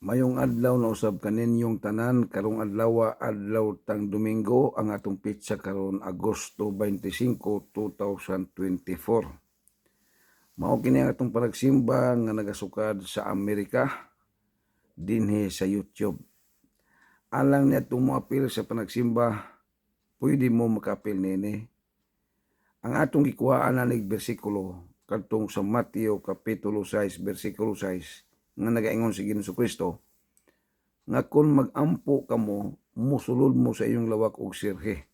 Mayong adlaw na usab kaninyong tanan karong adlaw tang Domingo ang atong pitsa karon Agosto 25, 2024. Mao kini ang atong panagsimba nga nagasukad sa Amerika dinhi sa YouTube. Alang ni atong moapil sa panagsimba, pwede mo makaapil nini. Ang atong gikuhaan na bersikulo kadtong sa Mateo kapitulo 6 bersikulo 6 nga nagaingon si Ginoong Kristo nga kung mag-ampo kamo, musulod mo sa iyong lawak og sirhe.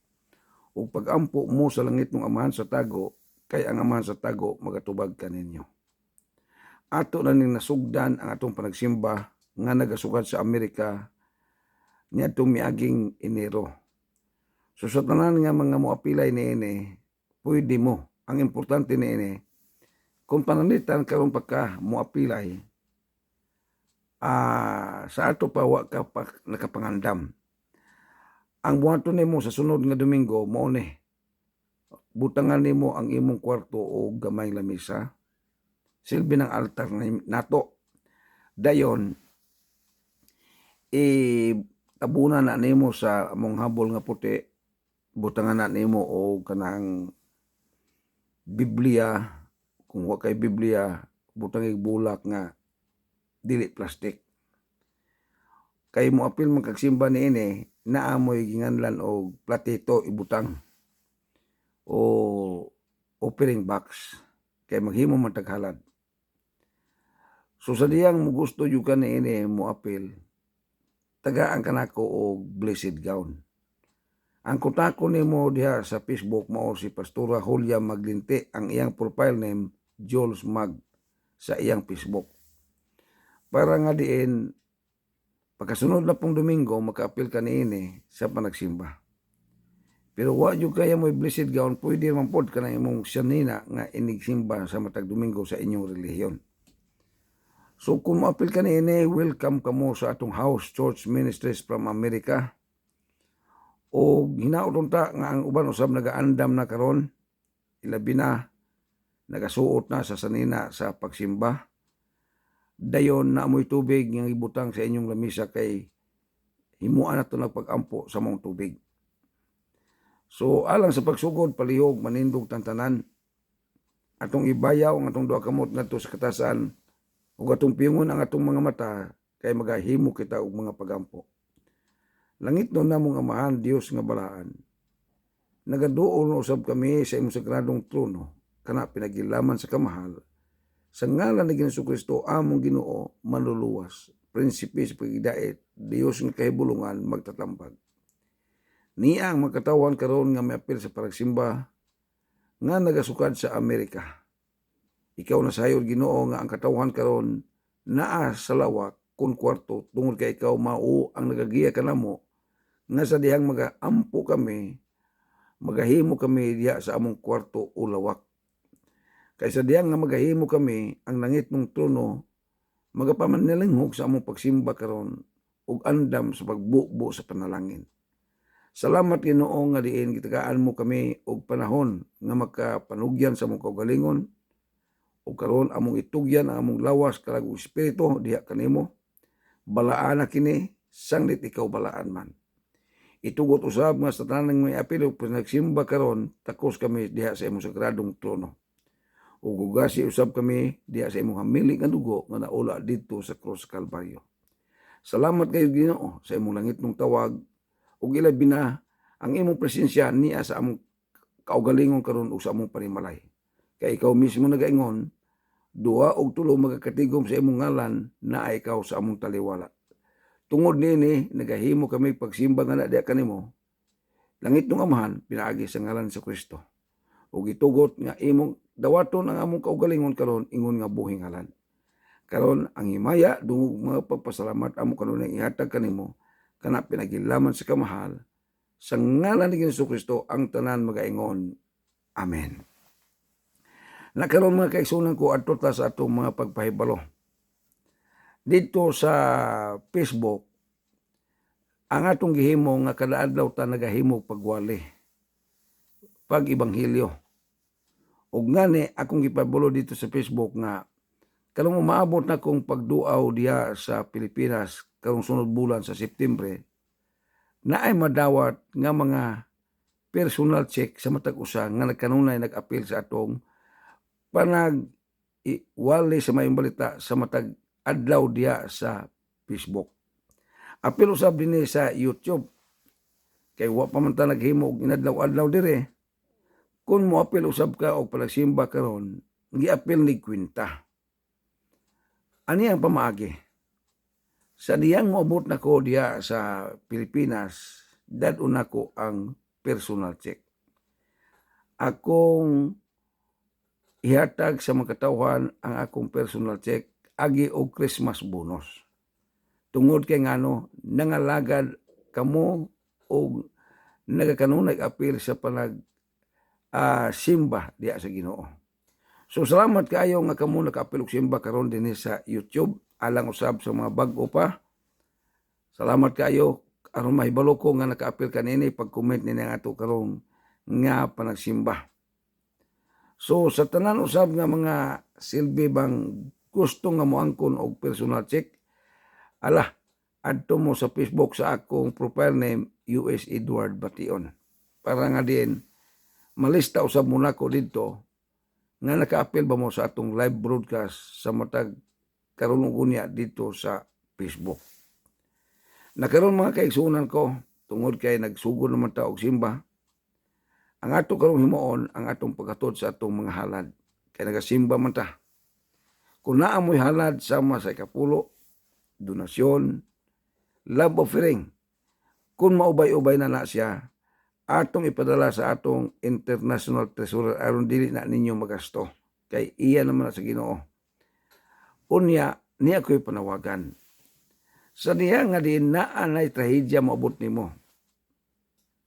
Ug pag-ampo mo sa langit ng amahan sa tago, kay ang amahan sa tago magatubag kaninyo. Ato na ning nasugdan ang atong panagsimba nga nagasugad sa Amerika niadtong miaging Enero. So sa tanan nga mga moapilay niini, pwede mo. Ang importante niini, kung pananitan karon pagka moapilay, sa ato pa wa ka pa nakapangandam. Ang buhaton nimo sa sunod nga Domingo mao ni butangan nimo ang imong kwarto o gamay lamisa. Silbi ng altar nato. Dayon tabunan na nimo sa among habol nga puti. Butangan na nimo o kanang Biblia. Kung wa kay Biblia, butang bulak nga dili plastic. Kay mo apil magkagsimba niini, naamoy ginganlan og platito ibutang o offering box kay maghimo man taghalad. So sa diyang mo gusto yung ka niini mo apil, tagaan ka nako og blessed gown. Ang kontakto nimo diha sa Facebook mao si Pastora Julia Maglinti, ang iyang profile name Jules Mag sa iyang Facebook. Para nga diin, pagkasunod na pong Domingo, makaapil ka niini sa panagsimba. Pero wa yung kaya mo blessed gown, pwede naman po ka na imong sanina nga inigsimba sa matag Domingo sa inyong relihiyon. So kung maapil ka niini, welcome ka mo sa atong House Church Ministries from America. O hinaudon ta nga ang uban usab nagaandam na karon, ilabi na, nagasuot na sa sanina sa pagsimba. Dayon na amoy tubig nga ibutang sa inyong lamisa kay himuan nato nagpag-ampo sa mong tubig. So alang sa pagsugod palihog manindog tantanan atong ibayaw ang atong duha kamot ngadto sa katasan ug atong pingon ang atong mga mata kay magahimo kita og mga pagampo. Langit no namong amahan Dios nga balaan. Nagaduol usab kami sa imong sagradong trono kana pinagilaman sa kamahal. Sa ngalan ni Ginoong Kristo among Ginoo manluluwas, prinsipe sa pagidait, Dios nga kahibulungan magtatambag. Niya ang magkatawan karon nga miapil sa paragsimba nga nagasukad sa Amerika. Ikaw na sayod Ginoo nga ang katawhan karon naa sa lawak kun kwarto tungod kay ikaw mao ang nagagiya kanamo nga sa dihang magaampo kami, magahimo kami diha sa among kwarto o lawak. Kaysa diyang nga magahimo kami ang langit ng trono, magapamanlinghog sa among pagsimba karon ug andam sa pagbubo sa panalangin. Salamat Ginoo nga diin gitagaan mo kami og panahon nga makapanugyan sa among kaugalingon ug karon among itugyan ang among lawas kalag espiritu diha kanimo. Balaan na kini sanglit ikaw balaan man. Itugot usab nga sa tanang may apil ug pinagsimba karon takos kami diha sa imong sagradong trono. Ug ugasi usab kami diha sa imong hamili nga dugo nga naula didto sa Cross Calvario. Salamat kayo Ginoo sa imong langitnong tawag ug ilabi na ang imong presensya niya sa among kaugalingon karon ug sa among panimalay. Kay ikaw mismo nagaingon, duha og tulo magakatigom sa imong ngalan na ikaw sa among taliwala. Tungod nini nagahimo kami pagsimba nga na diha kanimo. Langitnong amahan pinaagi sa ngalan sa Kristo. Ug itugot nga imong dawaton ang among kaugalingon karon ingon nga buhing halan. Karon ang himaya dungog mga pagpasalamat amo kanunay ihatag kanimo kana pinagilaman sa kamahal sa ngalan ni Ginoong Kristo ang tanan magaingon. Amen. Nakaroon mga kaigsunan ko adto ta sa atong mga pagpahibalo. Dito sa Facebook ang atong gihimo nga kada adlaw ta nagahimo pagwali pag-ibanghilyo. Ug ngani akong gipabulo dito sa Facebook nga karong umaabot na kong pagduaw diha sa Pilipinas karong sunod bulan sa Septembre, naay madawat nga mga personal check sa matag usa nga nagkanunay nag-apil sa atong panag wali sa mayong balita sa matag adlaw diha sa Facebook. Apil usab dinhi sa YouTube kay wa pa man ta naghimo og inadlaw-adlaw dire. Kung mo apil usab ka og palagsimba karon, giapil ni kwinta. Ani ang pamaagi? Sa diyang moabot na ko diya sa Pilipinas, dadun ako ang personal check. Akong ihatag sa mga katawhan ang akong personal check agi og Christmas bonus. Tungod kay ngano nangalagad kamo og nagakanunay apil sa panag simba diya sa Ginoo. So salamat kaayo nga kamo nakaapil og simba karon dinhi sa YouTube alang usab sa mga bag-o pa. Salamat kaayo aron mahibalo ko nga nakaapil kanini pag-comment ni nga ato karon nga panagsimba. So sa tanan usab nga mga silbi bang gusto nga moangkon og personal check, adto mo sa Facebook sa akong profile name US Edward Bation. Para nga din malista usab mo na ko dito nga nakaapil ba mo sa atong live broadcast sa matag karon unya dito sa Facebook. Nakaroon mga kaigsunan ko tungod kay nagsugod naman ta og simba. Ang ato karong himuon ang atong pagkatod sa atong mga halad kay nagasimba man ta. Kung naa mo'y halad sama sa ikapulo, donasyon, love offering. Kung maubay-ubay na siya, atong ipadala sa atong international treasurer aron dili na ninyo magasto kay iya naman sa Ginoo. Unya niya ko'y panawagan. Sa diha nga din naanay trahedya moabot nimo.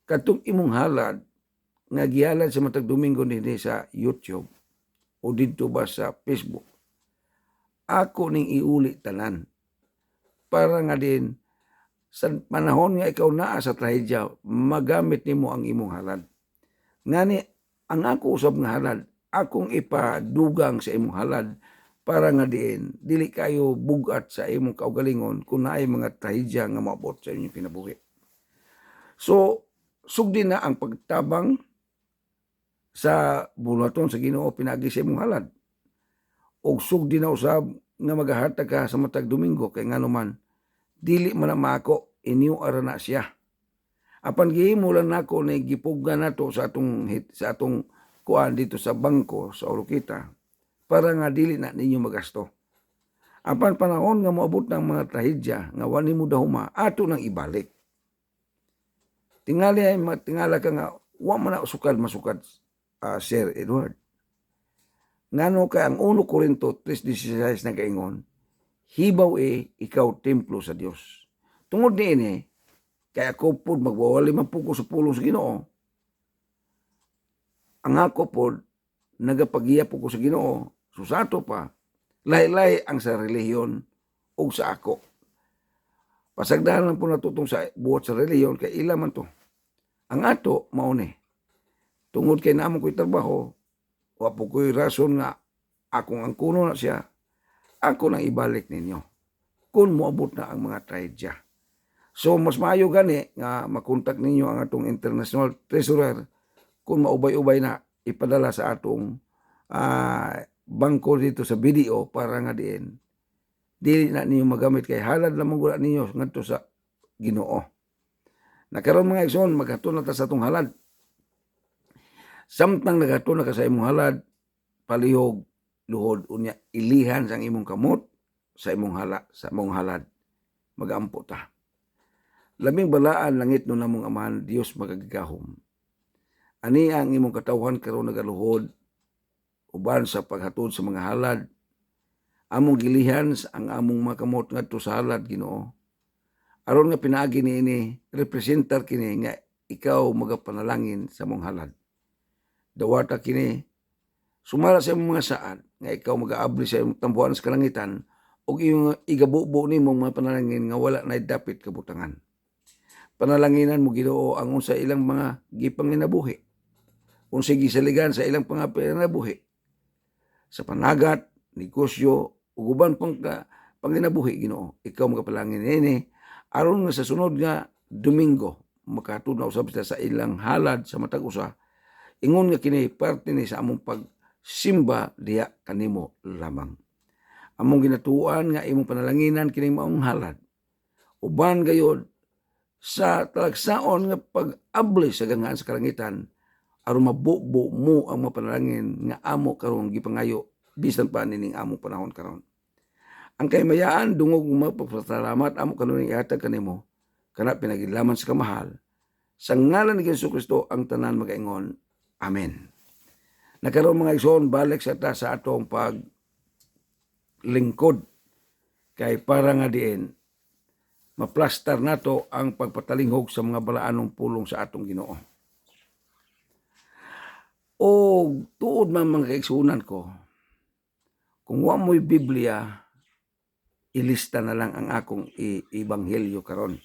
Katong imong halad nga gihalad sa matag Domingo dinhi sa YouTube o dito ba sa Facebook. Ako ning iuli tanan para nga din sa panahon nga ikaw naa sa trahedya, magamit nimo ang imong halad. Ngani, ang ako usab nga halad, akong ipadugang sa imong halad para nga diin, dili kayo bugat sa imong kaugalingon kung naay mga trahedya nga maabot sa inyong kinabuhi. So, sugdi na ang pagtabang sa bulaton sa Ginoo pinagi sa imong halad. Og sugdi na usab nga magahatag ka sa matag Domingo kay ngano man dili man na mako inyo ara na siya. Apan gihimo lang nako na gipugan nato sa atong kuan dito sa bangko sa Orokita para nga dili na ninyo magasto. Apan panahon nga moabot ng mga trahedya nga wani mo dahuma ato nang ibalik. Tingali ay tingala ka nga wa man na sukad masukad Sir Edward. Ngano kay ang 1 Corinto 3:16 na kaingon, hibaw ikaw templo sa Dios. Tungod niini, kaya ako po magwawali man po ko sa pulong sa Ginoo. Ang ako po, nagapagiya po ko sa Ginoo, susato pa, lahi-lahi ang sa relihiyon o sa ako. Pasagdahan lang po natutong sa buhat sa relihiyon, kaya ila man to. Ang ato, mauni. Tungod kay naman ko'y trabaho, wapo ko'y rason nga akong ang kuno na siya, ako nang ibalik ninyo. Kung moabot na ang mga trahedya. So, mas maayo gani nga makontak ninyo ang atong international treasurer kung maubay-ubay na ipadala sa atong bangko dito sa video para nga diin. Dili na ninyo magamit kay halad lamang gula ninyo ngadto sa Ginoo. Nakaroon mga igsoon, maghatun na ta sa atong halad. Samtang naghatun na ka sa imong halad, palihog, luhod, unya, ilihan sa imong kamot sa imong halad. Magampo ta. Labing balaan langit no namong amahan, Dios magagigahom. Ani ang imong katawhan karon nagaluhod, uban sa paghatod sa mga halad, among gilihan ang among mga kamot ngadto sa halad, Ginoo. Aron nga pinaagi niini, representar kini nga ikaw magapanalangin sa mong halad. Dawata kini, sumala sa imong mga saad, nga ikaw mag-aabli sa imong tambuhan sa kalangitan, o igabubo ni mong mga panalangin nga wala na dapit kabutangan. Panalanginan mo Ginoo ang unsa ilang mga gipanginabuhi, unsa gisaligan sa ilang pangapinabuhi, sa panagat, negosyo, ug uban pang panginabuhi Ginoo. Ikaw magapalangin ini aron nga sa sunod nga Domingo makatud na usab sila sa ilang halad sa matag usa. Ingon nga kini parte ni sa among pagsimba diha kanimo lamang. Among ginatuan nga imong panalanginan kini maong halad. Uban gayud sa talagsaon nga pag-abli sa gangaan sa kalangitan aron mabubo mo ang mga panalangin nga amo karon gipangayo bisan pa nining among panahon karon. Ang kaymayaan dungog magpasalamat amo kanuning ihatag kanimo kana pinagilaman sa kamahal. Sa ngalan ni Jesucristo ang tanan magaingon. Amen. Nakaroon mga igsoon balik sa ta sa atong paglingkod kay para nga diin maplastar nato ang pagpatalinghog sa mga balaanong pulong sa atong Ginoo. O tuod man mga kaigsunan ko, kung wa mo'y Biblia, ilista na lang ang akong ebanghelyo karon.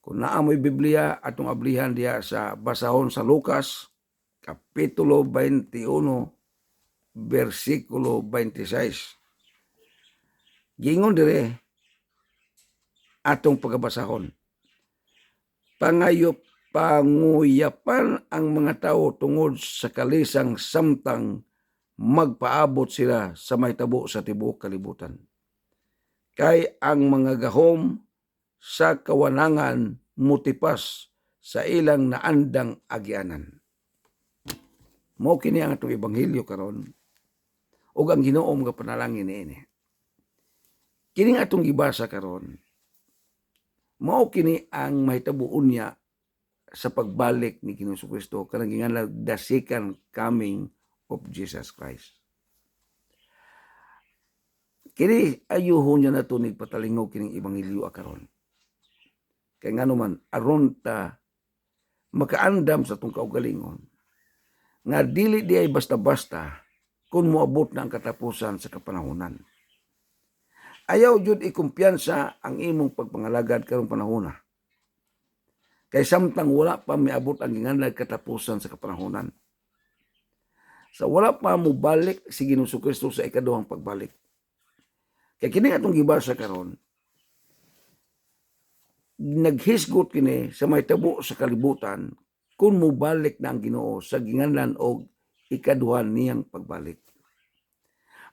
Kung naa mo'y Biblia, atong ablihan diya sa basahon sa Lucas, Kapitulo 21, versikulo 26. Gingon dire, atong pagabasahon. Panguyapan ang mga tao tungod sa kalisang samtang magpaabot sila sa mahitabo sa tibuok kalibutan. Kay ang mga gahom sa kawanangan mutipas sa ilang naandang agyanan. Mao kini ang atong ebanghelyo karon ug ang Ginoo nga panalangin niini. Kining atong gibasa karon mao kini ang mahitabo unya sa pagbalik ni Ginoong Jesucristo kanang ginganlan the second coming of Jesus Christ. Kini ayuhon niya nato ni patalingog kining ebanghelyo karon. Kay ngano man aron ta makaandam sa tong kaugalingon nga dili di ay basta-basta kung moabot na ang katapusan sa kapanahunan. Ayaw jud ikumpiyansa ang imong pagpangalagad karong panahona. Kay samtang wala pa miabot ang ginganlan katapusan sa kapanahunan. Sa wala pa mo balik si Ginoong Jesucristo sa ikaduhang pagbalik. Kay kini atong gibasa karon naghisgot kini sa mahitabo sa kalibutan kung mubalik na ang Ginoo sa ginganlan og ikaduhan niyang pagbalik.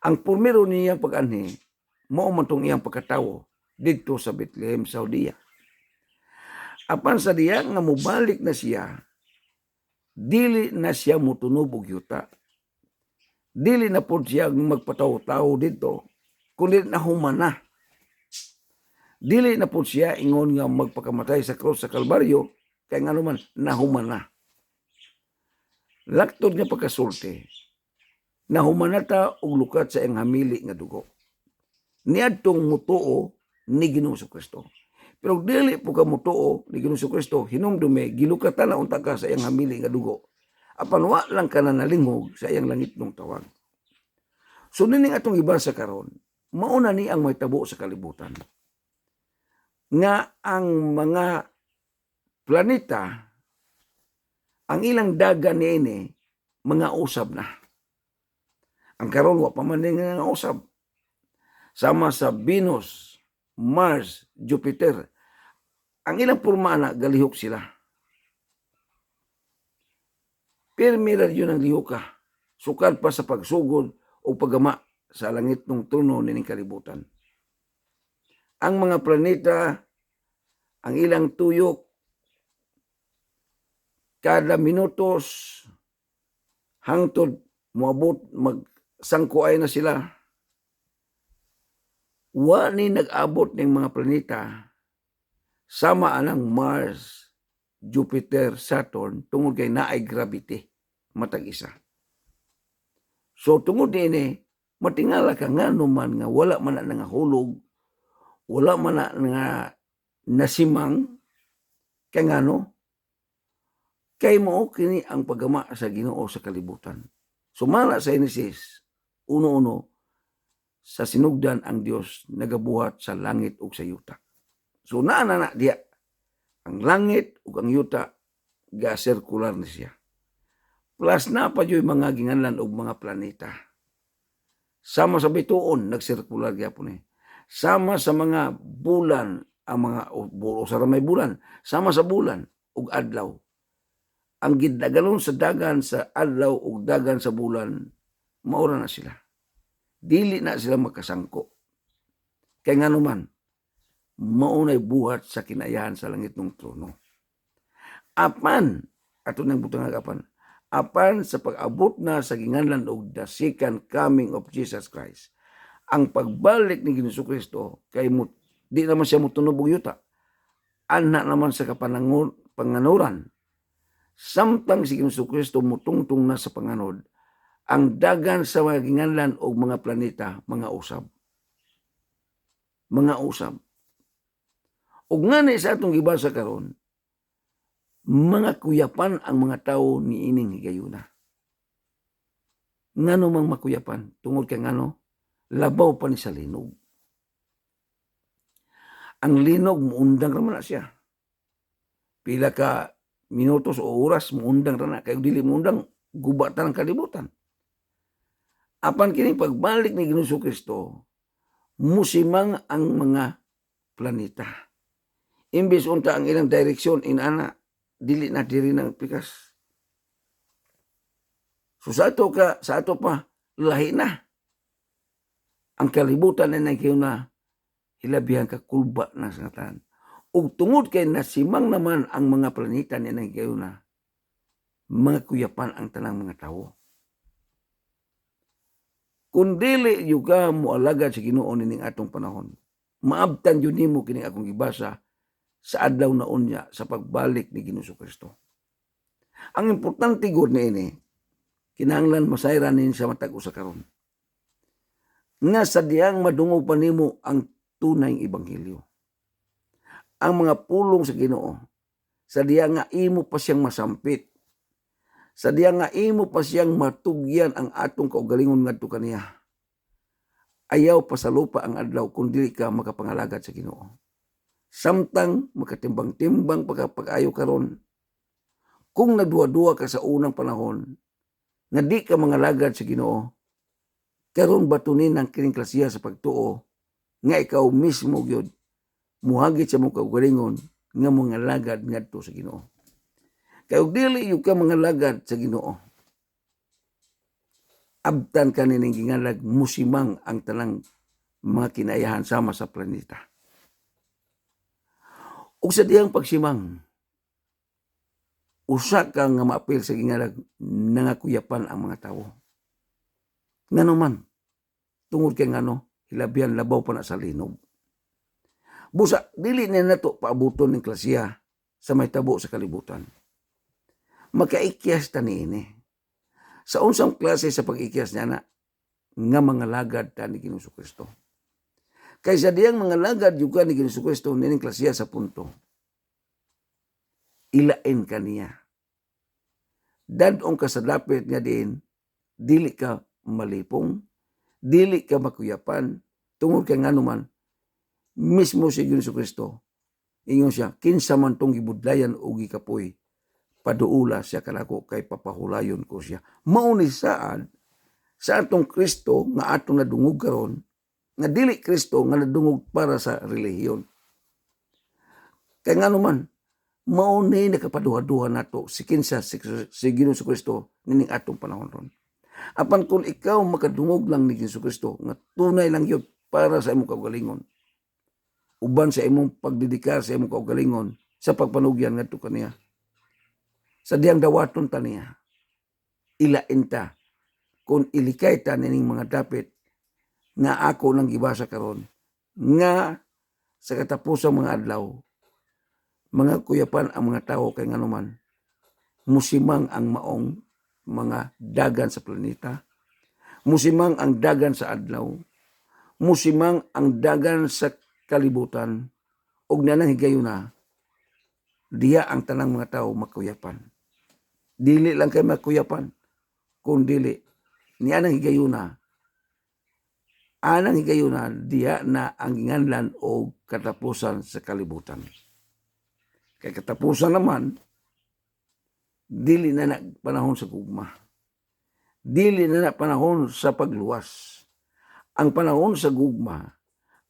Ang pumiro niyang pag-anhi mao man tong iyang pagkatawo didto sa Bethlehem, Saudia. Apan sa diya nga mubalik na siya, dili na siya motunob og yuta. Dili na pod siya magpataw-tawo didto, kundi nahuman na. Dili na pod siya ingon nga magpakamatay sa krus sa Kalbaryo, kay ngano man nahuman na. Laktod nga pagkasulti, nahuman na ta og lukat sa iyang hamili nga dugo. Niadtong mutuo ni Ginoong Jesucristo. Pero dili po ka mutuo ni Ginoong Jesucristo, hinumdume, gilukatan na unta ka sa iyang hamili nga dugo. Apan wa lang ka na nalinghog sa iyang langit nung tawag. So nining atong ibasa karon, mauna ni ang mahitabo sa kalibutan. Nga ang mga planeta, ang ilang daga niini, mga usab na. Ang karon wa pa man nga usab. Sama sa Venus, Mars, Jupiter, ang ilang pormana galihok sila. Pirmira yun ang lihuka, sukad pa sa pagsugod o paggama sa langit ng trono nining kalibutan. Ang mga planeta, ang ilang tuyok, kada minutos, hangtod, moabot, magsangkuay na sila. Wa ni nag-abot ng mga planeta sama anang Mars, Jupiter, Saturn tungod kay naay gravity matag isa. So tungod din matingala ka nga naman nga wala man na nga hulog, wala man na nga nasimang kay ngano kay mo kini ang paggama sa Ginoo sa kalibutan. Sumala sa Genesis 1:1 sa sinugdan ang Dios nagabuhat sa langit ug sa yuta. So naa na diya ang langit ug ang yuta ga-circular ni siya. Plus na pa joy mga ginganlan og mga planeta. Sama sa bituon nagsirkular gyapon eh. Sama sa mga bulan ang mga o sa may bulan, sama sa bulan ug adlaw. Ang gidaganon sa dagan sa adlaw ug dagan sa bulan, maura na sila. Dili na sila makasangko. Kay ngano man, maunay buhat sa kinayahan sa langit ng trono. Apan, ato nang butang agapan, apan sa pag-abot na sa ginganlan og the second coming of Jesus Christ, ang pagbalik ni Ginoong Kristo kay di naman siya motunog og yuta. Ana naman sa panganuran. Samtang si Ginoong Kristo mutungtong na sa panganod, ang dagan sa mga ginganlan og mga planeta, mga usab. Mga usab. Ug ngani sa atong gibasa karon, mga kuyapan ang mga tao ni ining higayuna. Ngano mang makuyapan? Tungod kay ngano? Labaw pa ni sa linog. Ang linog, muundang raman na siya. Pila ka minutos o oras, muundang raman na. Kaya dili muundang, gubatan ang kalibutan. Apan kining pagbalik ni Ginoong Kristo, musimang ang mga planeta. Imbes unta ang ilang direksyon, inana, dili na diri ng pikas. So sa ato pa, lahi na. Ang kalibutan na na hilabihan ka kulba na sa ngatan. Ug tungod kay nasimang naman ang mga planeta na na mga kuyapan ang tanang mga tao. Kung dili yuga mo alagad sa Ginoo nining atong panahon, maabtan yun nimo kining akong gibasa sa adlaw na unya sa pagbalik ni Ginoong Kristo. Ang importante gud niini, kinahanglan masayran nin sa matag usa karon. Nga sadyang madungog pa nimo ang tunay ebanghelyo. Ang mga pulong sa Ginoo, sadya nga imo pa siyang masampit. Sadya nga imo pa siyang matugyan ang atong kaugalingon ngadto kaniya. Ayaw pa sa lupa ang adlaw kung dili ka makapangalagad sa Ginoo. Samtang makatimbang-timbang pag-ayo karon, kung nagduwa-duwa ka sa unang panahon, nga di ka mangalagad sa Ginoo, karon batunin ang kining klasiya sa pagtuo, nga ikaw mismo gyud muhagit sa mong kaugalingon nga mangalagad ngadto sa Ginoo. Kay ug dili yung ka mangalagad sa Ginoo, abtan ka nining gingalag, musimang ang tanang mga kinayahan sama sa planeta. Ug sa diyang pagsimang, usa ka nga maapil sa gingalag nangakuyapan ang mga tao. Ngano man, tungod kay ngano, hilabihan labaw pa na sa linog. Busa, dili na nato paabuton ng klasiya sa may tabo sa kalibutan. Makaikyas ta niini. Sa unsang klase sa pag-ikyas niya na, nga mga lagad ta ni Ginoong Kristo. Kaysa diyang mga lagad yuga ni Ginoong Kristo nining klasiya sa punto, ilain ka niya. Dadong ka sa dapit nga din, dili ka malipong, dili ka makuyapan, tungod kay ngano man, mismo si Ginoong Kristo, ingon siya, kinsa man tong gibudlayan o gikapoy, paduula siya kanako kay papahulayon ko siya. Mauni saan sa atong Kristo nga atong nadungog karon, nga dili Kristo nga nadungog para sa relihiyon. Kay ngano man, mauni nakapaduha-duha nato si kinsa si Ginoong Kristo nining atong panahon ron. Apan kung ikaw makadungog lang ni Ginoong Kristo nga tunay lang yun para sa imong kaugalingon, uban sa imong pagdedikar sa imong kaugalingon sa pagpanugyan ngadto kaniya, sa diyang dawaton ta niya, ilain ta kung ilikay ta nining mga dapit nga ako nang gibasa karon, nga sa katapusang mga adlaw, mga kuyapan ang mga tao kay nganuman, musimang ang maong mga dagan sa planeta, musimang ang dagan sa adlaw, musimang ang dagan sa kalibutan, ug nanang higayuna, diya ang tanang mga tao makuyapan. Dili lang kay makuyapan, kung dili, ni anang higayuna, diya na ang ginganlan o katapusan sa kalibutan. Kay katapusan naman, dili na panahon sa gugma. Dili na panahon sa pagluwas. Ang panahon sa gugma,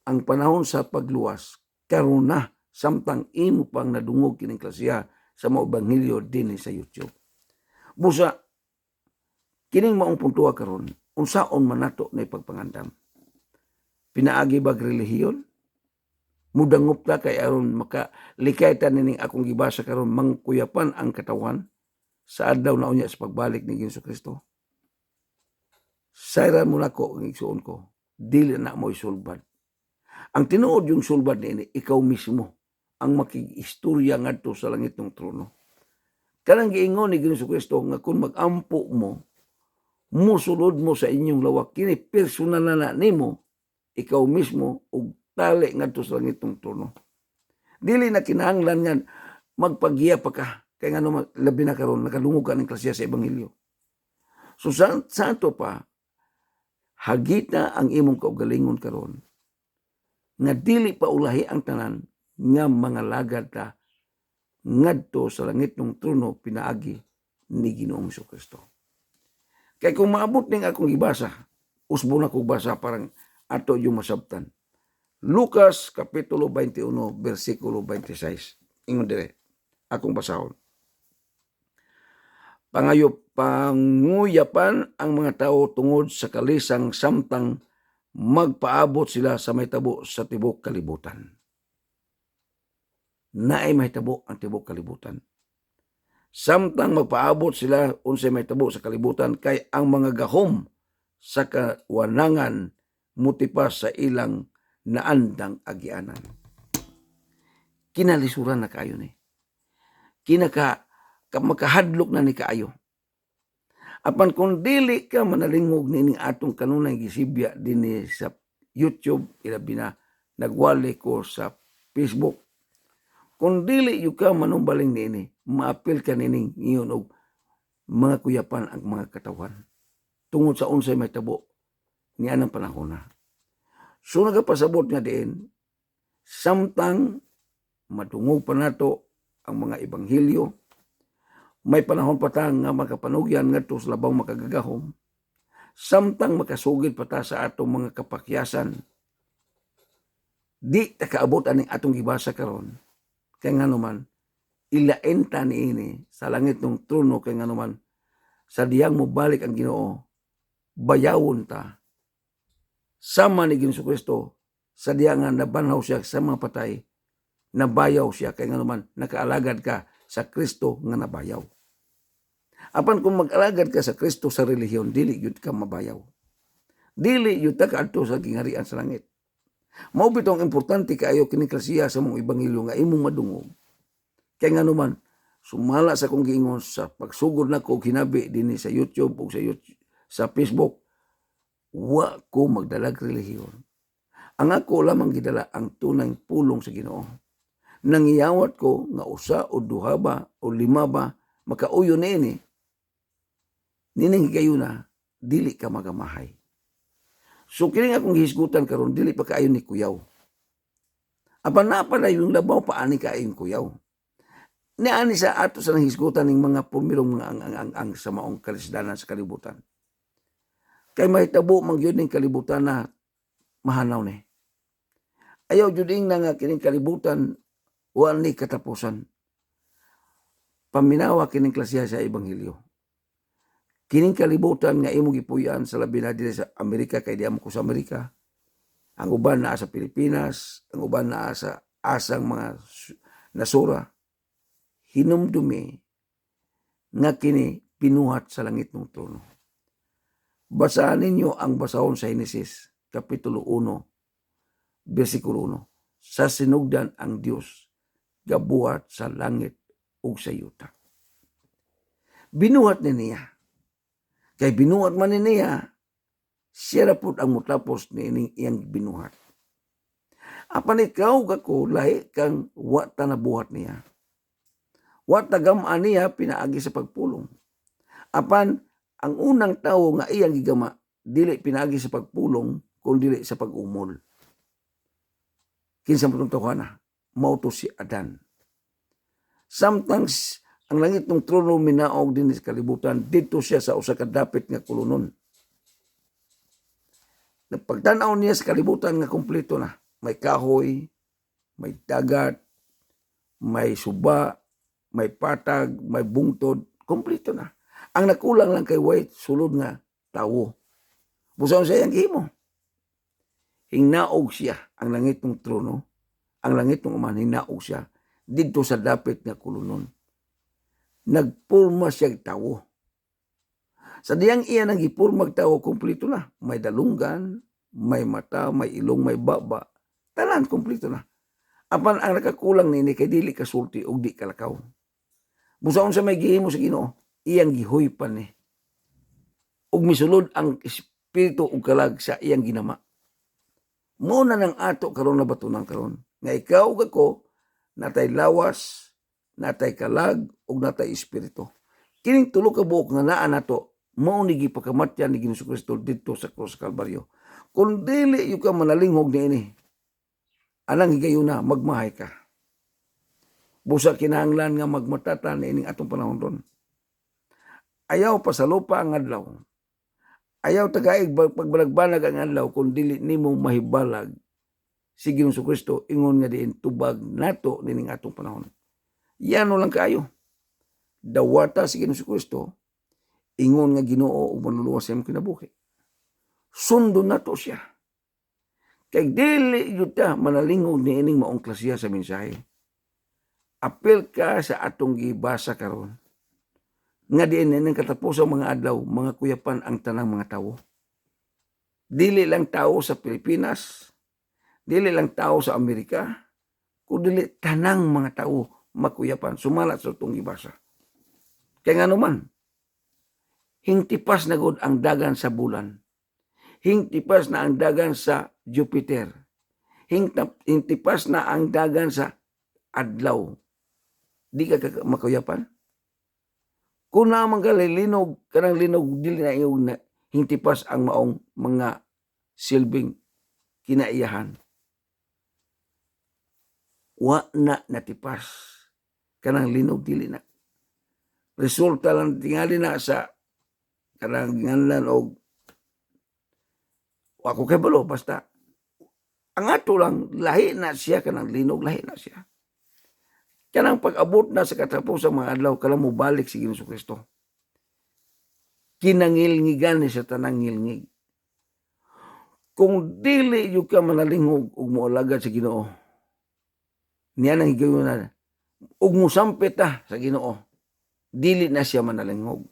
ang panahon sa pagluwas, karon na samtang imo pang nadungog kining klasya sa mga ebanghelyo dinhi sa YouTube. Busa, kining maong puntuwa karon, unsaon man nato na ipagpangandam? Pinaagi bag relihiyon? Mudangup ta kay aron makalikay ta nining akong gibasa karon mangkuyapan ang katawan sa adlaw na unya sa pagbalik ni Hesus Kristo. Sayran mo na ko ang igsuon ko, dili na mo isulbad. Ang tinuod yung sulbad niini, ikaw mismo ang makikistorya ngadto sa langit ng trono. Kanang giingon ni Hesus Kristo nga kung magampo mo, musulod mo sa inyong lawak kini personal na nimo, ikaw mismo ug tali ngadto sa langit ng trono. Dili na kinahanglan nga magpagiya pa ka kay ngano labi na karon nakalungog ka ning klasya sa ebanghelyo. So sa ato pa hagita ang imong kaugalingon karon nga dili pa ulahi ang tanan nga mga lagad ta ngadto sa langit ng trono pinaagi ni Ginoong Kristo. Kay kung maabot ning akong gibasa, usbo na kong basa parang ato yung masabtan. Lucas Kapitulo 21, versikulo 26. Ingon dire, akong basahon. Panguyapan ang mga tao tungod sa kalisang samtang magpaabot sila sa may tabo sa tibok kalibutan. Naay may tabo ang tibok kalibutan. Samtang magpaabot sila unsay may tabo sa kalibutan kay ang mga gahom sa kawanangan mutipas sa ilang naandang agianan. Kinalisuran na kayo ni. Makahadlok na ni kaayo. Apan kung dili ka manalingog nining atong kanunay gisibya dinhi sa YouTube, ilabi na nagwali ko sa Facebook. Kung dili yu ka manumbaling niini, maapil ka nining iyon og mga kuyapan ang mga katawan. Tungod sa unsay may tabo niya ng panahon na. So nagapasabot nga diin, samtang madungog pa nato ang mga ebanghelyo, may panahon pa ta nga makapanugyan ngadto sa labaw makagagahom, samtang makasugid pa ta sa atong mga kapakyasan, di ta kaabot aning atong gibasa karon. Kay nganuman, ilain ta niini sa langit ng trono kay nganuman, sa diyang mo balik ang Ginoo, bayawon ta. Sama ni Hesus Kristo, sa diyang nga nabanhaw siya sa mga patay, nabayaw siya kay nganuman nakaalagad ka sa Kristo nga nabayaw. Apan kung mag-alagad ka sa Kristo sa relihiyon, dili yun ka mabayaw. Dili yun ta kaadto sa gingarian sa langit. Mao bitong importante kaayo kining klasiya sa mong ebanghelyo nga imong madungog. Kay nganuman sumala sa kong giingon sa pagsugod nako og hinabi dinhi sa YouTube o sa Facebook, wa ko magdalag relihiyon. Ang ako lamang gidala ang tunay pulong sa Ginoo. Nangiyawat ko nga usa o duha ba o lima ba makauyo niini. Nining higayuna, dili ka magamahay. So kini akong hisgutan karon dili pa kaayo ni kuyaw. Apan na pala yung labaw paani kaayo yung kuyaw. Niani sa ato sa hisgutan ning mga pumirong mga ang sa maong kalisdanan sa kalibutan. Kay mahitabo man gyud ning kalibutan na mahanaw ni. Ayaw jud ing nga kining kalibutan wa ni katapusan. Paminawa kining klasya sa ebanghelyo. Kining kalibutan nga imong gipuy-an sa labi na dili sa Amerika kay diamo ko sa Amerika. Ang uban naa sa Pilipinas, ang uban naa sa asang mga nasura. Hinumdumi nga kini pinuhat sa langit ng trono. Basahan ninyo ang basahon sa Henesis, Kapitulo 1, versikulo 1. Sa sinugdan ang Dios, gabuhat sa langit ug sa yuta. Binuhat ni niya. Kay binuhat man ni niya, siya na po ang mutapos ni iyang binuhat. Apan ikaw kako, lahi kang wata na buhat niya. Wata gamaan niya, pinaagi sa pagpulong. Apan, ang unang tao nga iyang gigama, dili pinaagi sa pagpulong, kundi sa pag-umol. Kinsa mo itong tawhana, mauto si Adan. Samtang ang langit ng trono minaog din sa kalibutan, dito siya sa usa ka dapit nga kulunon. Pagtanaw niya sa kalibutan nga kumpleto na. May kahoy, may dagat, may suba, may patag, may bungtod, kumpleto na. Ang nakulang lang kay White, sulod nga tawo. Busaon siya yung gihimo. Hingnaog siya ang langit ng trono, ang langit ng uman, hingnaog siya dito sa dapit nga kulunon. Nagpurma siya tawo. Sa diyang iya nang gipurmag tawo, kumpleto na. May dalunggan, may mata, may ilong, may baba. Tanan, kumpleto na. Apan ang nakakulang nini kay dili kasulti og di kalakaw. Busaon sa may gihimo sa Ginoo, iyang gihoypan ni. Ug misulod ang espiritu ug kalag sa iyang ginama. Mao na nang ato karon na batunan karon nga ikaw ug ako natay lawas, natay kalag ug natay espiritu. Kining tulo ka buok nga naa nato mao ni gipakamatyan ni Ginoong Kristo didto sa krus Kalbaryo. Kung dili yu ka manalinghog niini, anang higayuna magmahay ka. Busa kinahanglan nga magmatatan niining atong panahon ron. Ayaw pa sa lupa ang adlaw. Ayaw tagaig pagbalagbanag ang adlaw kung dili nimo mahibalag si Ginoong Kristo ingon nga diin tubag nato nining atong panahon. Yano lang kayo. Dawata si Ginoong Kristo ingon nga Ginoo ug manluluwas sa imong kinabuhi. Sundo nato siya. Kay dili gyud ta manalingog niining maong klasiya sa mensahe. Apil ka sa atong gibasa karon. Nga diin nang katapos ang mga adlaw, mga kuyapan ang tanang mga tawo. Dili lang tao sa Pilipinas, dili lang tao sa Amerika, kundi tanang mga tao makuyapan, sumalat sa itong gibasa. Kaya nga naman, hingtipas na gud ang dagan sa bulan. Hingtipas na ang dagan sa Jupiter. Hingtipas na ang dagan sa adlaw. Di ka makuyapan? Kung naman ka linog, kanang linog, dili na iyong hingtipas ang maong mga silbing kinaiyahan. Wa na natipas. Kanang linog, dili na. Resulta lang tingali na sa kanang nganlan o ako kay balo, basta ang ato lang, lahi na siya, kanang linog, lahi na siya. Kanang pag-abot na sa katapos ang mga adlaw, kanang mo balik si Ginoong Kristo. Kinangilngigan ni sa tanang ngilngig. Kung dili yung ka manalingog ug moalagad sa Ginoo, niya nang higayon na, ug musampit ta sa Ginoo, dili na siya manalingog.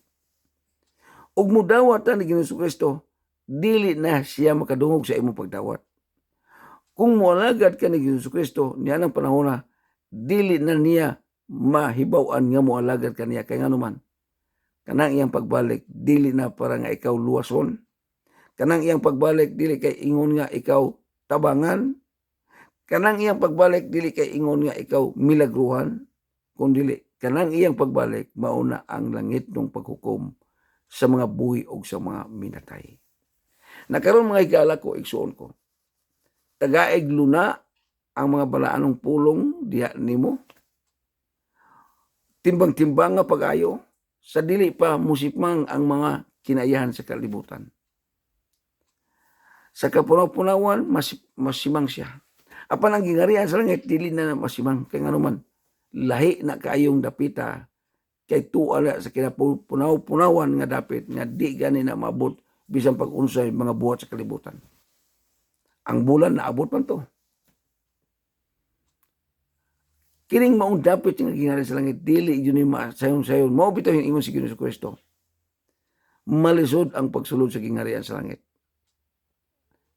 Ug mudawat ta ni Ginoong Kristo, dili na siya makadungog sa imong pagdawat. Kung moalagad ka ni Ginoong Kristo, niya nang panahon na, dili na niya mahibaw-an nga moalagad kaniya kay nganuman kanang iyang pagbalik dili na para nga ikaw luwason, kanang iyang pagbalik dili kay ingon nga ikaw tabangan, kanang iyang pagbalik dili kay ingon nga ikaw milagruhan, kundi kanang iyang pagbalik mauna ang langit ng paghukom sa mga buhi o sa mga minatay. Nakaroon mga higala ko, igsuon ko, tagaig luna ang mga balaanong pulong diha nimo. Timbang-timbang nga pag-ayo sa dili pa musipmang ang mga kinaiyahan sa kalibutan. Sa kapunaw-punawan, masimang siya. Apan ang gingarihan sa langit, dili na masimang. Kaya nga naman, lahi na kayong dapita kay tuala sa kinapunaw-punawan nga dapit nga di gani na maabot bisan pag-unsay mga buhat sa kalibutan. Ang bulan naabot man to. Kining maong dapit nga gingali sa langit, dili yun yung sayon-sayon. Mao bitaw yung ingon si Ginoong Kristo. Malisod ang pagsulod sa gingarian sa langit.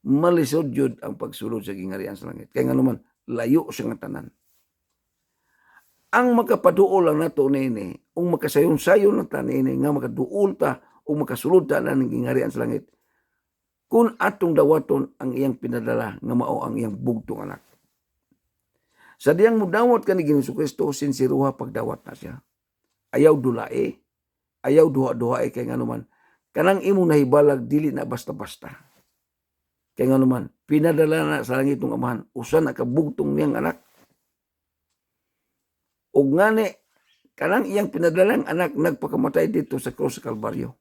Malisod yun ang pagsulod sa gingarian sa langit. Kaya nga naman, layo siya nga tanan. Ang makapaduol lang nato nini, kung makasayon-sayon na ta nini, nga makaduol ta, o makasulod ta na ng gingarian sa langit, kung atong dawaton ang iyang pinadala, nga mao ang iyang bugtong anak. Sa diyang mudawat ka ni Ginoong Kristo, sinsiruha pagdawat na siya. Ayaw dulae, ayaw duha-duhae kay nga naman. Kanang imong nahibalag, dili na basta-basta. Kay nga naman, pinadala na sa langit ng amahan, usan na kabugtong niyang anak. O nga ni, kanang iyang pinadalang anak, nagpakamatay dito sa krus sa Kalbaryo.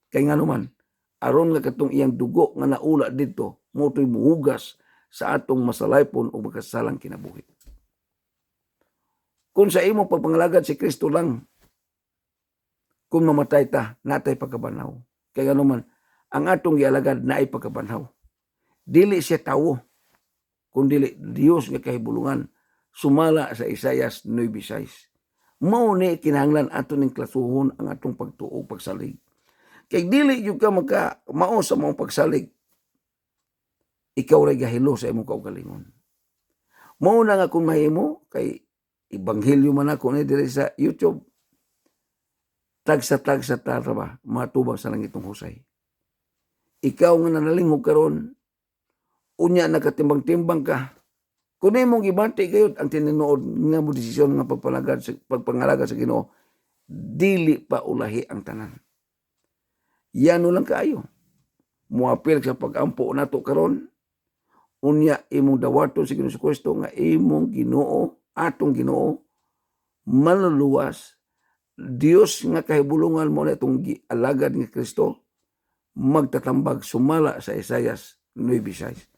Kay nga naman, aron nga katong iyang dugo nga naula didto motoy muhugas sa atong masalaypon o makasalang kinabuhi. Kung sa imo pagpangalagad si Kristo lang, kung mamatay ta, natay pagkabanhaw. Kaya naman, ang atong gialagad naay pagkabanhaw. Dili siya tawo, kundi Dios nga kahibulungan, sumala sa Isaias 9:6. Mao ni kinahanglan ato ning klasuhon ang atong pagtuo pagsalig. Kay dili jud ka mao sa mong pagsalig, ikaw ray gahilo sa imong kaugalingon. Mao na nga kung mahimo kay Ebanghelyo man ako ni diri sa YouTube. Tagsa-tagsa ta ba matubang sa langitong husay. Ikaw nga nanalinghog karon, unya nakatimbang-timbang ka. Kung imong gibati gayud ang tinuod nga mo desisyon nga pagpangalagad sa Ginoo, dili pa ulahi ang tanan. Yano lang kaayo. Muapil sa pagampo nato karon, unya imong dawaton sa Ginoong Kristo nga imong Ginoo, atong Ginoo, maluluwas. Dios nga kahibulungan mo na itong alagad ng Kristo, magtatambag sumala sa Isaias 9:6.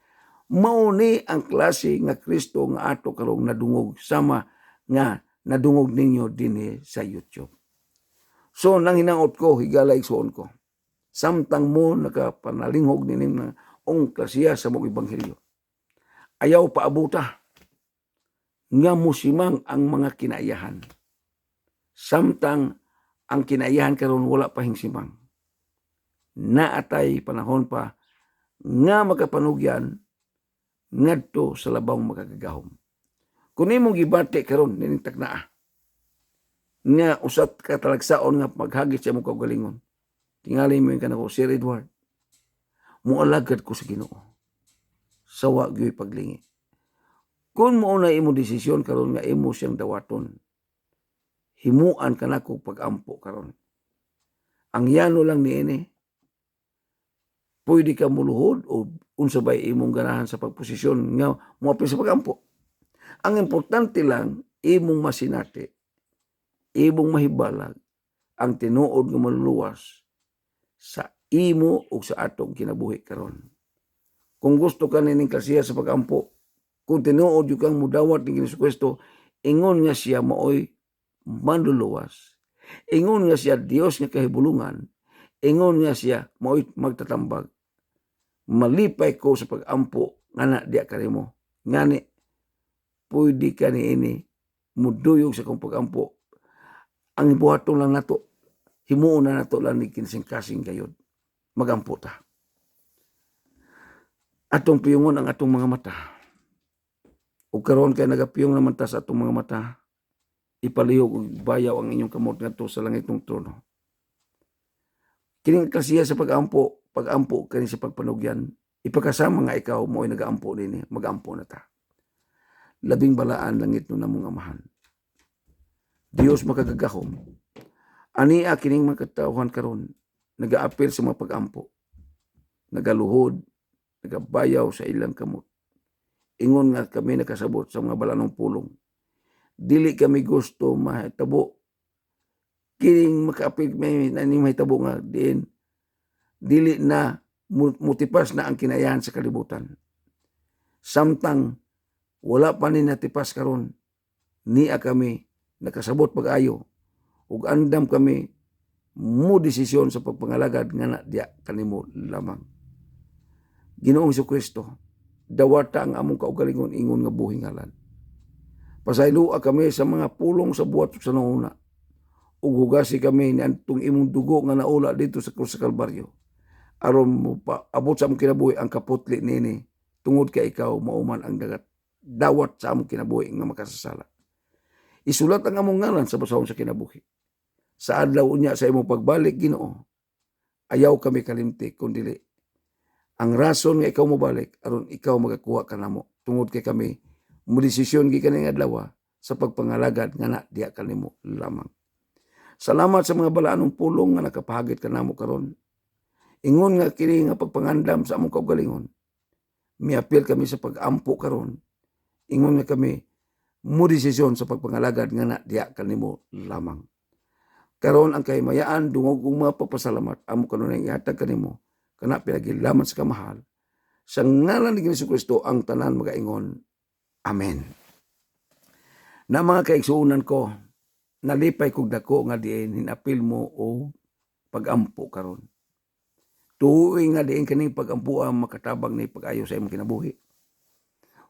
Mauni ang klase nga Kristo nga ato karong nadungog sama nga nadungog ninyo dinhi sa YouTube. So nang hinaot ko, higala igsuon ko. Samtang mo nakapanalinghog nining na ong klasiya sa mong ebanghelyo. Ayaw paabuta nga musimang ang mga kinaiyahan. Samtang ang kinaiyahan karon wala pa hingsimang. Naatay panahon pa nga makapanugyan ngadto sa labang makagagahom. Kung imong gibati karon nining taknaa nga usat ka talagsaon nga maghagit sa imong kaugalingon, tingali mo yung kanako, Sir Edward, mualagad ko sa Ginoo. Sawa gyud paglingi. Kung mo na imo desisyon karon nga imo siyang dawaton, himuan ka nako pagampo karon. Ang yano lang niini, pwede ka muluhod o unsa bay imong ganahan sa pagposisyon nga moapil sa pagampo. Ang importante lang, imong masinati, imong mahibalag ang tinuod nga maluluwas sa imo o sa atong kinabuhi karon. Kung gusto ka nining klasiya sa pagampo, kung tinuod yung kang mudawat ni Ginoong Kristo, ingon nga siya maoy manluluwas. Ingon nga siya Dios nga kahibulungan. Ingon nga siya maoy magtatambag. Malipay ko sa pagampo nga na diya kanimo. Ngani, pwede ka niini muduyog sa kong pagampo. Ang buhaton lang nato, himuon na nato lang ni kinsing-kasing gayod. Magampo ta. Atong piyungon ang atong mga mata. O karon kay nagapiyong naman ta sa atong mga mata, ipalihog og bayaw ang inyong kamot ngadto sa langitong trono. Kining klasiya sa pagampo kani sa pagpanugyan, ipakasama nga ikaw mo'y nagaampo dinhi, magampo na ta. Labing balaan langit no namong amahan. Dios makagagahom. Ania kining mga katawhan karon, nagaapil sa mga pagampo, nagaluhod, nagabayaw sa ilang kamot. Ingon nga kami nakasabot sa mga balanong pulong. Dili kami gusto mahitabo. Kining makaapil may mahitabo nga diin. Dili na mutipas na ang kinayahan sa kalibutan. Samtang wala pa ni natipas karon, niya kami nakasabot pag-ayo ug andam kami mo desisyon sa pagpangalagad nga na diya kanimo lamang. Ginoong Jesucristo, dawata ang among kaugalingon ingon nga buhing ngalan. Pasaylua kami sa mga pulong sa buhat sa nauna. Ug hugasi kami ni antong imong dugo nga naula dito sa krus sa Kalbaryo. Aron mo pa abot sa among kinabuhi ang kaputli nini tungod kay ikaw mauman ang dagat dawat sa among kinabuhi nga makasasala. Isulat ang among ngalan sa basahon sa kinabuhi. Sa adlaw unya sa imong pagbalik, Ginoo, ayaw kami kalimti kundi ang rason nga ikaw mobalik aron ikaw magakuha kanamo tungod kay kami mo desisyon gikan nga adlaw sa pagpangalagad nga na diya kanimo lamang. Salamat sa mga balaanong pulong nga nakapahagit kanamo karon. Ingon nga kini nga pagpangandam sa among kaugalingon. Miapil kami sa pagampo karon. Ingon nga kami mo desisyon sa pagpangalagad nga na diya kanimo lamang. Karon ang kahimayaan dungog og mga papasalamat amo kanunay ihatag kanimo kana pinagilaman sa kamahal. Sa ngalan ni Jesucristo ang tanan magaingon. Amen. Na mga kaigsuunan ko, nalipay kog dako nga diin hinapil mo o pagampo karon. Tuoy nga diin kaning pagampo ang makatabang ni pag-ayo sa imong kinabuhi.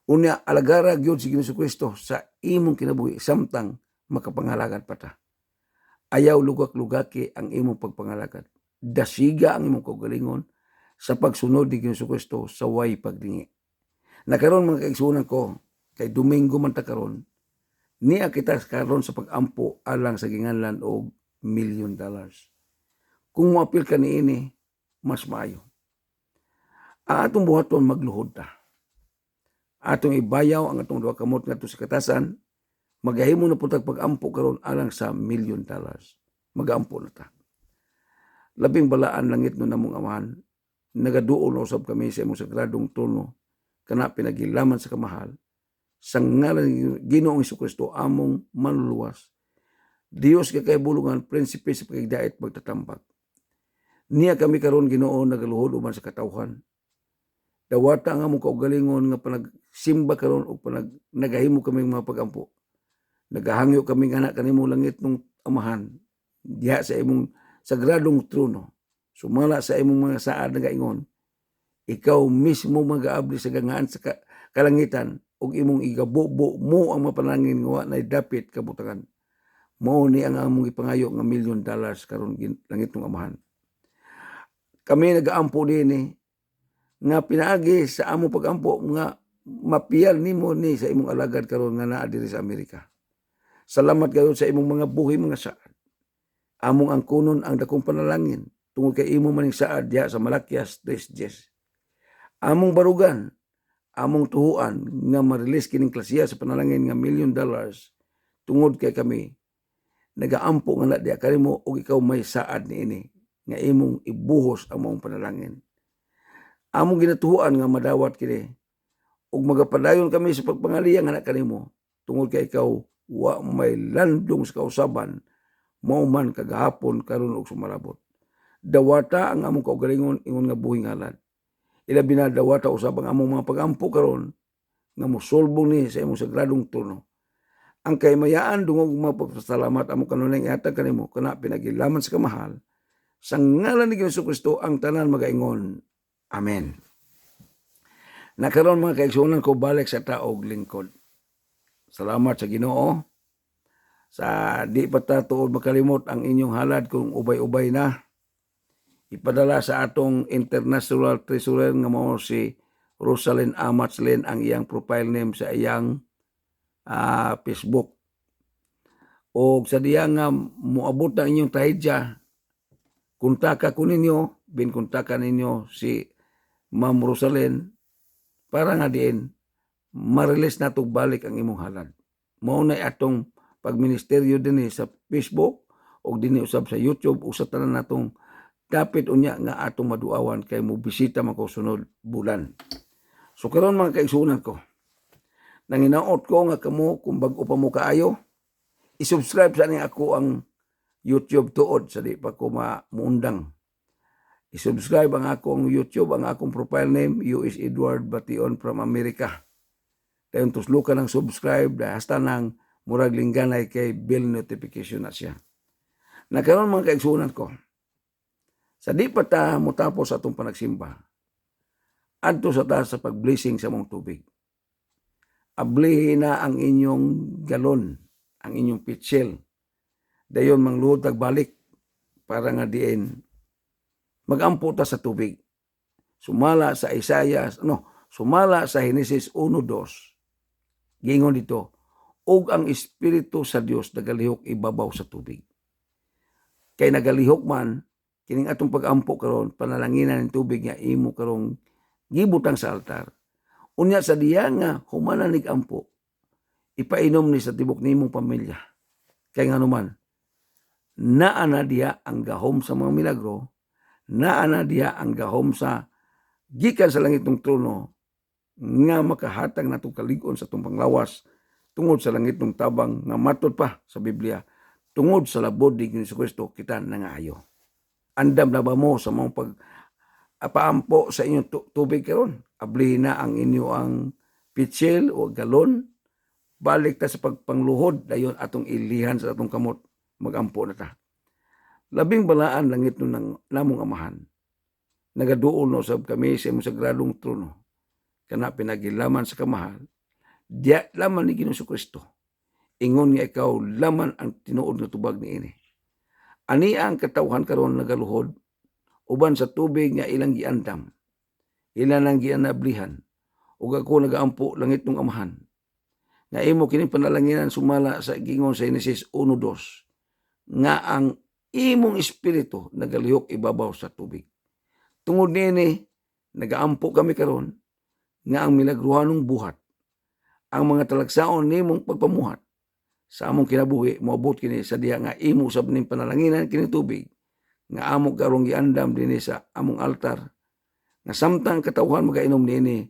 Unya alagara gyud si Jesucristo sa imong kinabuhi samtang makapangalagad pa ta. Ayaw lugak-lugaki ang imong pagpangalagad. Dasiga ang imong kaugalingon sa pagsunod ni Jesucristo sa way pagdingi. Nakaron mga kaigsuunan ko, kay Domingo man ta karon, niya kita karon sa pagampo alang sa ginganlan og $1 million. Kung moapil ka niini, mas maayo. Ang atong buhaton magluhod ta. Atong ibayaw ang atong duha kamot ngadto sa katasan, magahimo na putag pagampo karon alang sa $1 million. Magampo na ta. Labing balaan langit no namong amahan, nagaduol na usab kami sa imong sagradong trono, kana pinagilaman sa kamahal, sa ngalan ni Ginoong Jesucristo among manluluwas. Dios kay bulungan, prinsipe sa pagigdait pagtatambak. Niya kami karon Ginoo nagaluhod uman sa katawhan. Dawata nga among kaugalingon nga panagsimba karon o nagahimo kami mga pagampo. Nagahangyo kami nga kanimo langit nung amahan, diha sa imong sagradong trono. Sumala sa imong mga saad nga ingon, ikaw mismo mag-aabli sa gangaan sa kalangitan ug imong igabubo mo ang mapanangin nga na dapit kabutangan. Mao ni ang among ipangayo nga $1 million karon langit ng amahan. Kami nagaampo dinhi nga pinaagi sa among pagampo nga mapiyal nimo ni sa imong alagad karon nga naa diri sa Amerika. Salamat kayo sa imong mga buhi mga saad. Among angkunon ang dakong panalangin tungod kay imo maning saad diha sa Malakias 3:10. Among barugan, among tuhuan nga ma-release kining klasiya sa panalangin nga $1 million tungod kay kami nagaampo nga na diha kanimo ug ikaw may saad niini nga imong ibuhos ang mong panalangin. Among ginatuhuan nga madawat kini ug magapadayon kami sa pagpangaliya nga na kanimo tungod kay ikaw wa may landong sa kausaban mao man kagahapon karon ug sumalabot. Dawata ang among kaugalingon ingon nga buhing halad. Ilabi na dawata usab ang among mga pagampo karon nga mosulbong ni sa imong sagradong trono. Ang kaymayaan dungog mapagpasalamat among kanunay ihatag kanimo kana pinagilaman sa kamahal. Sa ngalan ni Jesucristo ang tanan magaingon. Amen. Nakaroon mga kaigsunan ko balik sa taog lingkod. Salamat sa Ginoo. Sa di pa ta tuod makalimot ang inyong halad kung ubay-ubay na. Ipadala sa atong international treasurer nga mao si Rosalind Amatslin ang iyang profile name sa iyang Facebook. O sa diya nga moabot na inyong tahidya, kuntaka ko ninyo, binkuntaka ninyo si Ma'am Rosalind para nga diin ma-release na to balik ang imong halad. Mao na atong pagministeryo din sa Facebook o din usab sa YouTube usab tanan natong dapat unya nga atong maduawan kay mo bisita man ko sunod bulan. So karon mga kaigsunan ko, nanginaot ko nga kamo kung bag-o pa mo kaayo, i-subscribe sa ni ako ang YouTube tuod sa di pa ko maundang. I-subscribe ang akong YouTube, ang akong profile name, US Edward Bation from America. Dayon tuslukan ng subscribe, hasta nang murag lingganay kay bell notification na siya. Nakaroon mga kaigsunan ko, sa di pa ta mutapos atong panagsimba, adto sa ta sa pag-blessing sa mong tubig. Ablihin na ang inyong galon, ang inyong pitsil. Dayon mangluhod tagbalik para nga diin magampo ta sa tubig. Sumala sa sumala sa Henesis 1:2. Gingon dito, ug ang Espiritu sa Dios nagalihok ibabaw sa tubig. Kay nagalihok man, kining atong pagampo karon panalanginan ng tubig nga imo karong gibutang sa altar. Unya sa diya nga humanan nig ampo, ipainom ni sa tibok nimong pamilya. Kay nganuman, naa na diya ang gahom sa mga milagro, naa na diya ang gahom sa gikan sa langit ng trono nga makahatag natong kalig-on sa itong panglawas tungod sa langit ng tabang nga matod pa sa Biblia tungod sa labod ni Jesucristo kita nangaayo. Andam na ba mo sa mga apaampo sa inyong tubig karon. Ablihin na ang inyo ang pitsil o galon. Balik ta sa pagpangluhod, dayon atong ilihan sa atong kamot, magampo na ta. Labing balaan langit no ng namong amahan. Nagaduol no sab kami sa imong sagradong trono. Kana pinagilaman sa kamahal. Diya laman ni Ginoong Kristo. Ingon nga ikaw laman ang tinuod nga tubag niini. Ani ang katawhan karon nagaluhod uban sa tubig nga ilang giandam. Ilan ang gianablihan. Ug ako nagaampo langit ng amahan. Nga imo kining panalanginan sumala sa gingon sa Genesis 1:2 nga ang imong espiritu nagalihok ibabaw sa tubig. Tungod niini nagaampo kami karon nga ang milagruhanong buhat, ang mga talagsaon nimong pagpamuhat sa among kinabuhi moabot kini sa diha nga imo usab ning panalanginan kini tubig nga amo karong giandam dinhi sa among altar nga samtang katawhan magainom niini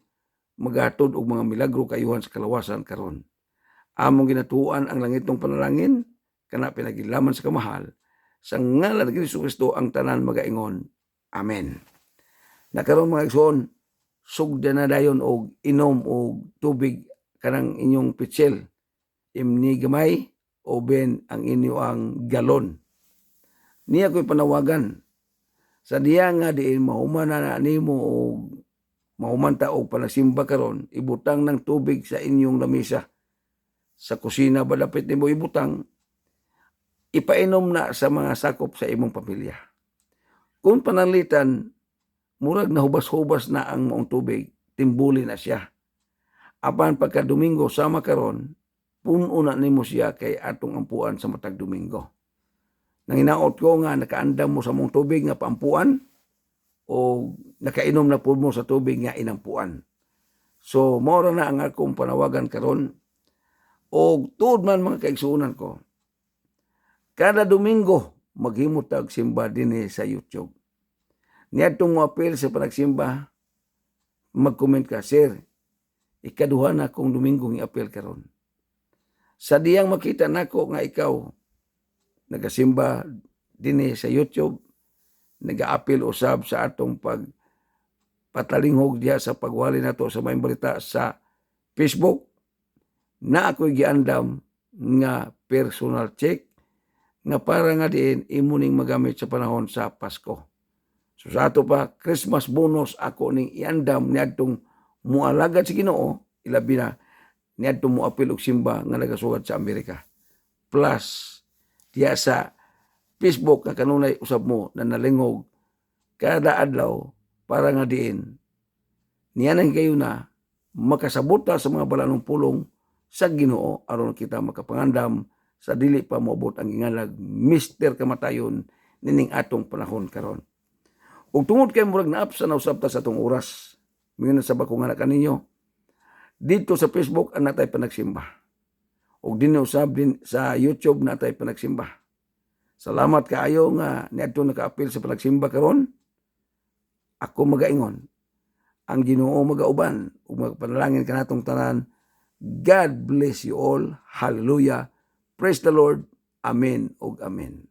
magatod og mga milagro kayuhan sa kalawasan karon. Among ginatuan ang langitong panalangin kana pinagilaman sa kamahal sa ngalan ni Kristo ang tanan magaingon. Amen. Nakaron mga igsoon, sugda na dayon og inom og tubig kanang inyong pitsil. Imni gamay o ben ang inyo ang galon. Niya ko'y panawagan. Sa diya nga diin mahuman na nimo o mahuman ta og panagsimba karon, ibutang ng tubig sa inyong lamisa. Sa kusina ba dapat nimo ibutang? Ipainom na sa mga sakop sa imong pamilya. Kung pananglitan, murag na hubas-hubas na ang maong tubig, timbuli na siya. Apan pagka Domingo sama karon, puno na nimo siya kay atong ampuan sa matag Domingo. Nanginaot ko nga nakaandam mo sa mong tubig nga paampuan o nakainom na po mo sa tubig nga inampuan. So, mora na ang akong panawagan karon. O tuod man mga kaigsuunan ko, kada Domingo maghimot tag simba dinhi sa YouTube. Niadtong mo apel sa panagsimba, mag-comment ka, Sir, ikaduha na akong Domingo ng apel karon. Sa diyang makita nako nga ikaw nagasimba dinhi sa YouTube, nag-apel usab sa atong pagpatalinghog diha sa pagwali nato sa may balita sa Facebook, na ako'y giandam nga personal check nga para nga diin imo ning magamit sa panahon sa Pasko. So sa ato pa, Christmas bonus ako ning iandam niadtong mualagad sa Ginoo, ilabi na niadtong muapil og simba nga nagasugad sa Amerika. Plus, diya sa Facebook nga kanunay usab mo na nalingog kada adlaw para nga diin niya nang kayo na makasabot sa mga balanong pulong sa Ginoo aron kita makapangandam sa dili pa moabot ang ingalag Mr. Kamatayon nining atong panahon karon. Ug tungod kay murag naapsa na usab ta sa atong oras, mingon sa bako nga kaninyo dito sa Facebook ang natay panagsimba. Ug dinhi usab din sa YouTube natay panagsimba. Salamat kaayo nga niadto nakaapil sa panagsimba karon. Ako magaingon, ang Ginoo magauban ug magpanalangin kanatong tanan. God bless you all. Hallelujah. Praise the Lord. Amen ug amen.